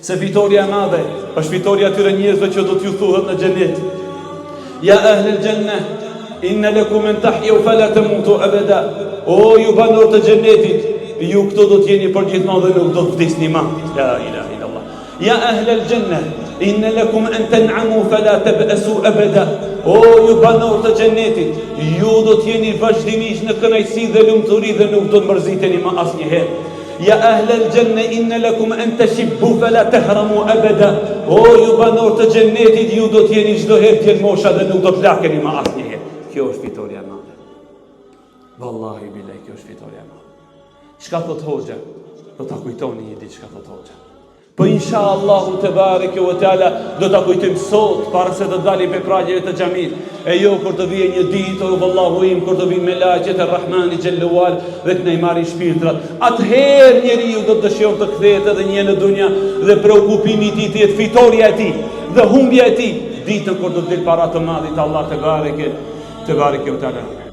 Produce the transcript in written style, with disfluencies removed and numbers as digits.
Se fitoria e madhe është fitoria atyre njerëzve që do t'ju thuhet në xhenet. Ja ahlul janna, inna lakum an tahyu fala tamutu abada. O ju banor të xhenetit, ju këto do t'jeni për gjithmonë dhe nuk do të vdesni më. La ilaha illallah. Ja ahlul janna, inna lakum an tan'amu fala tab'asu abada. O ju banor të xhenetit, ju do t'jeni vazhdimisht në kënaqësi dhe lumturi dhe nuk do të mërziteni më asnjëherë. Ja ahlal janna inna lakum an tashibbu fala tahramu abada. O ju banor të xhenetit, ju do t'jeni çdo herë djelmosha dhe nuk do të lakeni më asnjëherë. Kjo është fitoria e madhe. Wallahi billahi, kjo është fitoria e madhe. Çka thot hoxha? Do ta kujtoni një ditë çka thot hoxha. Po inshallahu te bareke ve teala do ta kujtojmë sot para se të dalim pe pragjeve të xhamit. E jo kur të vijë një ditë, o vallahu im, kur të vinë me laqet e Rahmani xhallual dhe të na i marrin shpirtrat. Atëherë njeriu do të dëshiron të kthehet edhe një në dunja dhe preokupimi i tij të jetë fitoria e tij dhe humbja e tij ditën kur do të del para të madhit Allah te bareke ve teala.